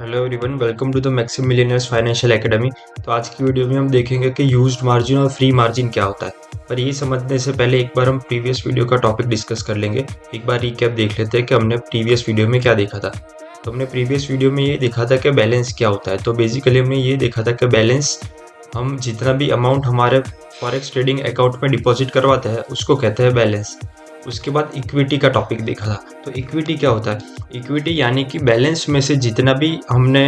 Hello everyone, welcome to the Maxim Millionaires Financial Academy. तो आज की वीडियो में हम देखेंगे कि यूज्ड मार्जिन और फ्री मार्जिन क्या होता है। पर ये समझने से पहले एक बार हम प्रीवियस वीडियो का टॉपिक डिस्कस कर लेंगे। एक बार रिकैप देख लेते हैं कि हमने प्रीवियस वीडियो में क्या देखा था। तो हमने प्रीवियस वीडियो में ये देखा था कि बैलेंस क्या होता है। तो बेसिकली हमने ये देखा था कि बैलेंस, हम जितना भी अमाउंट हमारे फॉरेक्स ट्रेडिंग अकाउंट में डिपॉजिट करवाते हैं उसको कहते हैं बैलेंस। उसके बाद इक्विटी का टॉपिक देखा था। तो इक्विटी क्या होता है? इक्विटी यानी कि बैलेंस में से जितना भी हमने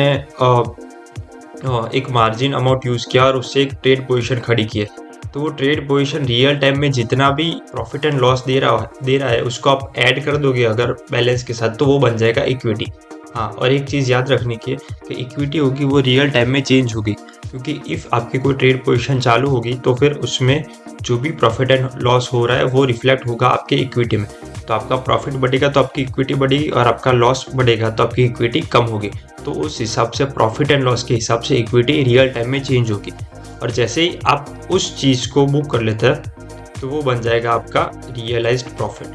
एक मार्जिन अमाउंट यूज़ किया और उससे एक ट्रेड पोजीशन खड़ी की है, तो वो ट्रेड पोजीशन रियल टाइम में जितना भी प्रॉफिट एंड लॉस दे रहा है उसको आप ऐड कर दोगे अगर बैलेंस के साथ, तो वो बन जाएगा इक्विटी। हाँ, और एक चीज़ याद रखने की है कि इक्विटी होगी वो रियल टाइम में चेंज होगी, क्योंकि इफ़ आपकी कोई ट्रेड पोजीशन चालू होगी तो फिर उसमें जो भी प्रॉफिट एंड लॉस हो रहा है वो रिफ्लेक्ट होगा आपके इक्विटी में। तो आपका प्रॉफिट बढ़ेगा तो आपकी इक्विटी बढ़ेगी, और आपका लॉस बढ़ेगा तो आपकी इक्विटी कम होगी। तो उस हिसाब से प्रॉफिट एंड लॉस के हिसाब से इक्विटी रियल टाइम में चेंज होगी। और जैसे ही आप उस चीज़ को बुक कर लेते हैं तो वो बन जाएगा आपका रियलाइज्ड प्रॉफिट,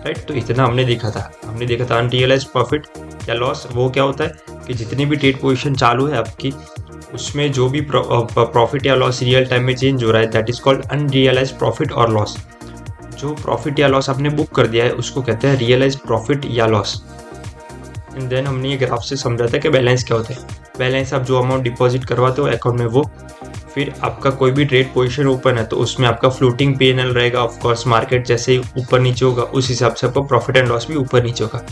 राइट। तो इतना हमने देखा था अनरियलाइज्ड प्रॉफिट या लॉस वो क्या होता है कि जितनी भी ट्रेड पोजीशन चालू है आपकी, उसमें जो भी प्रॉफिट या लॉस रियल टाइम में चेंज हो रहा है, that is called unrealised profit और लॉस। जो प्रॉफिट या लॉस आपने बुक कर दिया है उसको कहते हैं रियलाइज्ड प्रॉफिट या लॉस। एंड देन हमने ये ग्राफ से समझा था कि बैलेंस क्या होता है। बैलेंस, आप जो अमाउंट डिपॉजिट करवाते हो अकाउंट में वो, फिर आपका कोई भी ट्रेड पोजीशन ओपन है तो उसमें आपका फ्लोटिंग पीएनएल रहेगा। ऑफ कोर्स मार्केट जैसे ही ऊपर नीचे होगा उस हिसाब से आपका प्रॉफिट एंड लॉस भी ऊपर नीचे होगा।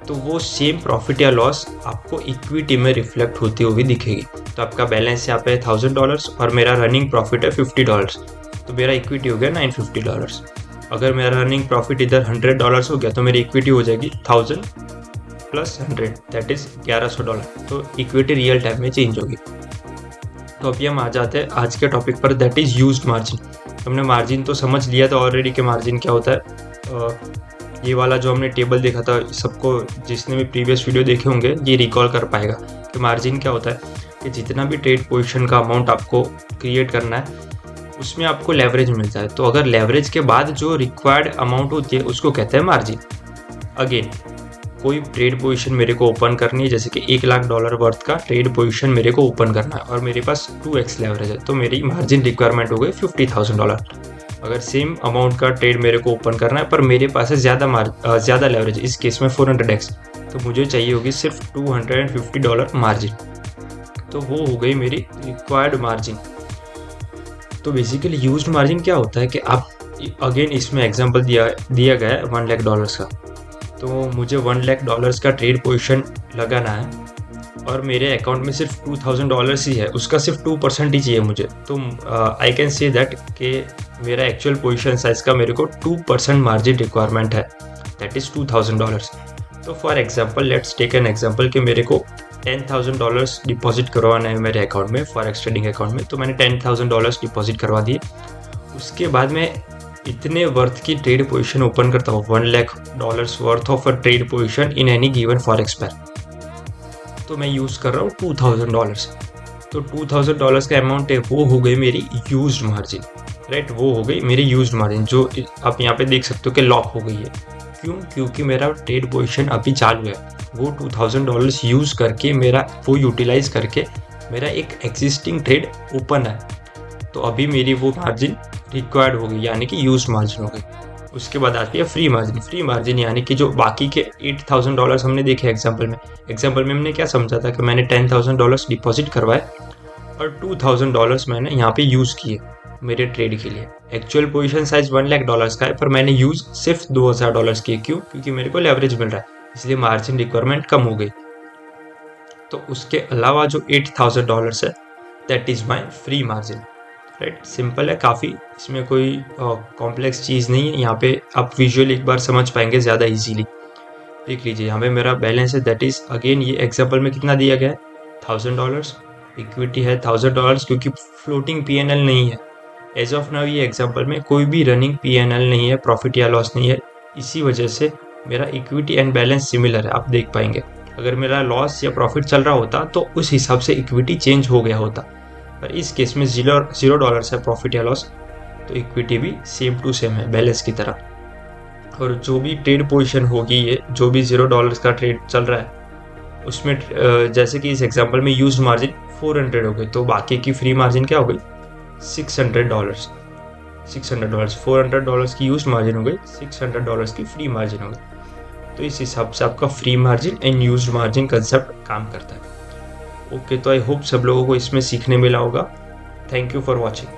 तो वो सेम प्रॉफिट या लॉस आपको इक्विटी में रिफ्लेक्ट होती हुई दिखेगी। तो आपका बैलेंस यहाँ पे है $1000 और मेरा रनिंग प्रॉफिट है $50, तो मेरा इक्विटी हो गया $950। अगर मेरा रनिंग प्रॉफिट इधर $100 हो गया तो मेरी इक्विटी हो जाएगी 1000 प्लस 100, दैट इज $1100। तो इक्विटी रियल टाइम में चेंज होगी। तो अभी हम आ जाते हैं आज के टॉपिक पर, दैट इज यूज्ड मार्जिन। हमने मार्जिन तो समझ लिया था ऑलरेडी कि मार्जिन क्या होता है। ये वाला जो हमने टेबल देखा था, सबको जिसने भी प्रीवियस वीडियो देखे होंगे ये रिकॉल कर पाएगा कि मार्जिन क्या होता है। कि जितना भी ट्रेड पोजीशन का अमाउंट आपको क्रिएट करना है उसमें आपको लेवरेज मिलता है। तो अगर लेवरेज के बाद जो रिक्वायर्ड अमाउंट होती है उसको कहते हैं मार्जिन। अगेन, कोई ट्रेड पोजीशन मेरे को ओपन करनी है, जैसे कि $1,00,000 वर्थ का ट्रेड पोजीशन मेरे को ओपन करना है और मेरे पास 2x लेवरेज है, तो मेरी मार्जिन रिक्वायरमेंट हो गई $50,000। अगर सेम अमाउंट का ट्रेड मेरे को ओपन करना है पर मेरे पास है ज़्यादा लेवरेज, इस केस में 400x, तो मुझे चाहिए होगी सिर्फ $250 मार्जिन। तो वो हो गई मेरी रिक्वायर्ड मार्जिन। तो बेसिकली यूज्ड मार्जिन क्या होता है कि आप, अगेन इसमें एग्जांपल दिया गया है $1,00,000 का। तो मुझे $1,00,000 का ट्रेड पोजीशन लगाना है और मेरे अकाउंट में सिर्फ $2,000 ही है, उसका सिर्फ 2% ही चाहिए मुझे। तो आई कैन से दैट कि मेरा एक्चुअल पोजीशन साइज का मेरे को 2% मार्जिन रिक्वायरमेंट है, दैट इज़ $2,000। तो for example let's take an example कि मेरे को $10,000 डिपॉजिट करवाना है मेरे अकाउंट में, फॉरेक्स ट्रेडिंग अकाउंट में। तो मैंने $10,000 डिपॉजिट करवा दिए। उसके बाद मैं इतने वर्थ की ट्रेड पोजीशन ओपन करता हूँ, $1,00,000 worth of a trade position in any given forex pair. तो मैं यूज़ कर रहा हूँ $2,000। तो $2,000 का अमाउंट है वो हो गई मेरी यूज्ड मार्जिन, राइट। वो हो गई मेरी यूज्ड मार्जिन, जो आप यहाँ पे देख सकते हो कि लॉक हो गई है। क्यों? क्योंकि मेरा ट्रेड पोजीशन अभी चालू है। वो $2,000 यूज़ करके, मेरा वो यूटिलाइज करके मेरा एक एग्जिस्टिंग ट्रेड ओपन है, तो अभी मेरी वो मार्जिन रिक्वायर्ड हो गई, यानी कि यूज मार्जिन हो गई। उसके बाद आती है फ्री मार्जिन। फ्री मार्जिन यानी कि जो बाकी के $8,000 हमने देखे एग्जांपल में हमने क्या समझा था कि मैंने $10,000 डिपॉजिट करवाए और $2,000 मैंने यहाँ पे यूज़ किए मेरे ट्रेड के लिए। एक्चुअल पोजीशन साइज $1,00,000 का है पर मैंने यूज़ सिर्फ $2,000 किए। क्यों? क्योंकि मेरे को लेवरेज मिल रहा है, इसलिए मार्जिन रिक्वायरमेंट कम हो गई। तो उसके अलावा जो $8,000 है, that is my free margin, right. Simple है काफ़ी, इसमें कोई कॉम्प्लेक्स चीज़ नहीं है। यहाँ पे आप विजुअली एक बार समझ पाएंगे ज़्यादा इजीली। देख लीजिए यहाँ पे मेरा बैलेंस है, दैट इज़ अगेन ये एग्जांपल में कितना दिया गया है, $1,000। इक्विटी है $1,000 क्योंकि फ्लोटिंग पीएनएल नहीं है एज ऑफ नाउ। ये एग्जांपल में कोई भी रनिंग पीएनएल नहीं है, प्रॉफिट या लॉस नहीं है, इसी वजह से मेरा इक्विटी एंड बैलेंस सिमिलर है, आप देख पाएंगे। अगर मेरा लॉस या प्रॉफिट चल रहा होता तो उस हिसाब से इक्विटी चेंज हो गया होता, पर इस केस में $0 है प्रॉफिट या लॉस, तो इक्विटी भी सेम टू सेम है बैलेंस की तरह। और जो भी ट्रेड पोजीशन होगी, ये जो भी $0 का ट्रेड चल रहा है उसमें जैसे कि इस एग्जांपल में यूज्ड मार्जिन 400 हो गई, तो बाकी की फ्री मार्जिन क्या हो गई, $600। $600, $400 की यूज्ड मार्जिन हो गई, $600 की फ्री मार्जिन हो गई। तो इस हिसाब से आपका free margin and used margin concept काम करता है। ओके, तो आई होप सब लोगों को इसमें सीखने मिला होगा। Thank you for watching.